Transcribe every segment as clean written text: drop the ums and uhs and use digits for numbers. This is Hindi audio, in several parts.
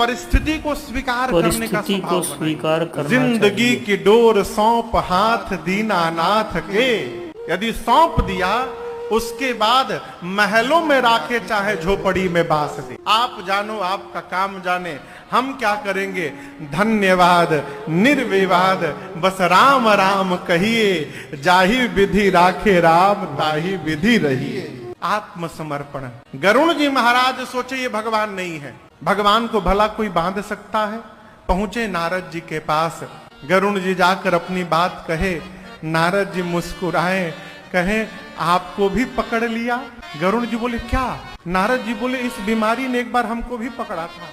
परिस्थिति को स्वीकार करने का स्वीकार करना जिंदगी की डोर सौंप हाथ दीनानाथ के, यदि सौंप दिया उसके बाद महलों में राखे चाहे झोपड़ी में बास दे। आप जानो आपका काम जाने, हम क्या करेंगे। धन्यवाद निर्विवाद बस राम राम कहिए, जाहि विधि राखे राम ताहि विधि रहिए। आत्मसमर्पण। गरुण जी महाराज सोचे ये भगवान नहीं है, भगवान को भला कोई बांध सकता है। पहुंचे नारद जी के पास, गरुण जी जाकर अपनी बात कहे, नारद जी मुस्कुराए, कहे आपको भी पकड़ लिया। गरुण जी बोले क्या? नारद जी बोले इस बीमारी ने एक बार हमको भी पकड़ा था।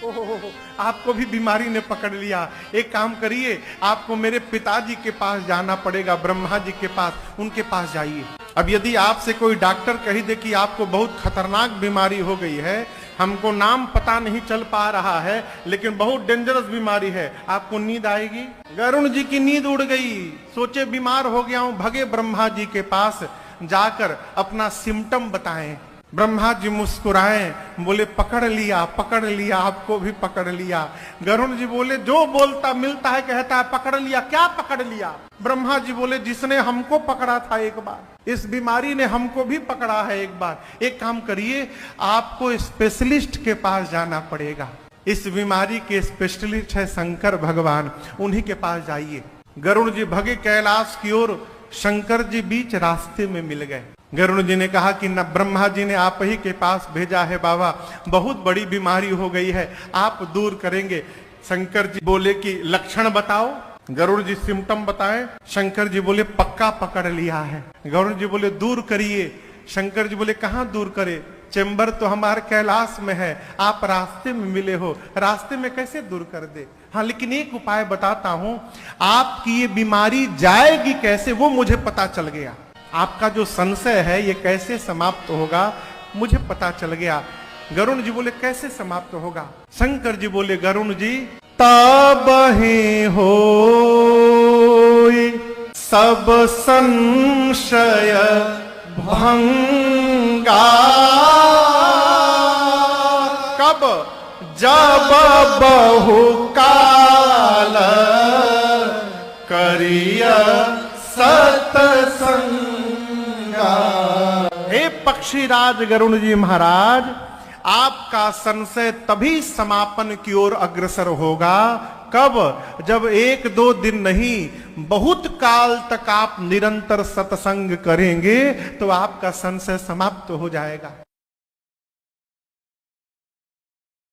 ओहो, आपको भी बीमारी ने पकड़ लिया। एक काम करिए, आपको मेरे पिताजी के पास जाना पड़ेगा, ब्रह्मा जी के पास, उनके पास जाइए। अब यदि आपसे कोई डॉक्टर कही दे कि आपको बहुत खतरनाक बीमारी हो गई है, हमको नाम पता नहीं चल पा रहा है लेकिन बहुत डेंजरस बीमारी है, आपको नींद आएगी? गरुण जी की नींद उड़ गई, सोचे बीमार हो गया हूं, भगे ब्रह्मा जी के पास, जाकर अपना सिम्टम बताएं। ब्रह्मा जी मुस्कुराए, बोले पकड़ लिया, आपको भी पकड़ लिया। गरुण जी बोले जो बोलता मिलता है कहता है पकड़ लिया, क्या पकड़ लिया? ब्रह्मा जी बोले जिसने हमको पकड़ा था एक बार, इस बीमारी ने हमको भी पकड़ा है एक बार। एक काम करिए, आपको स्पेशलिस्ट के पास जाना पड़ेगा। इस बीमारी के स्पेशलिस्ट है शंकर भगवान, उन्हीं के पास जाइए। गरुण जी भगे कैलाश की ओर, शंकर जी बीच रास्ते में मिल गए। गरुण जी ने कहा कि न ब्रह्मा जी ने आप ही के पास भेजा है बाबा, बहुत बड़ी बीमारी हो गई है, आप दूर करेंगे। शंकर जी बोले कि लक्षण बताओ। गरुड़ जी सिम्टम बताए। शंकर जी बोले पक्का पकड़ लिया है। गरुड़ जी बोले दूर करिए। शंकर जी बोले कहाँ दूर करे? चेंबर तो हमारे कैलाश में है, आप रास्ते में मिले हो, रास्ते में कैसे दूर कर दे? हाँ लेकिन एक उपाय बताता हूं, आपकी ये बीमारी जाएगी कैसे वो मुझे पता चल गया। आपका जो संशय है ये कैसे समाप्त होगा मुझे पता चल गया। गरुण जी बोले कैसे समाप्त होगा? शंकर जी बोले गरुण जी तब ही हो सब संशय भंगा, कब? जब बहु काल करिय सतसंगा। हे पक्षीराज गरुण जी महाराज, आपका संशय तभी समापन की ओर अग्रसर होगा। कब? जब एक दो दिन नहीं, बहुत काल तक आप निरंतर सत्संग करेंगे तो आपका संशय समाप्त हो जाएगा।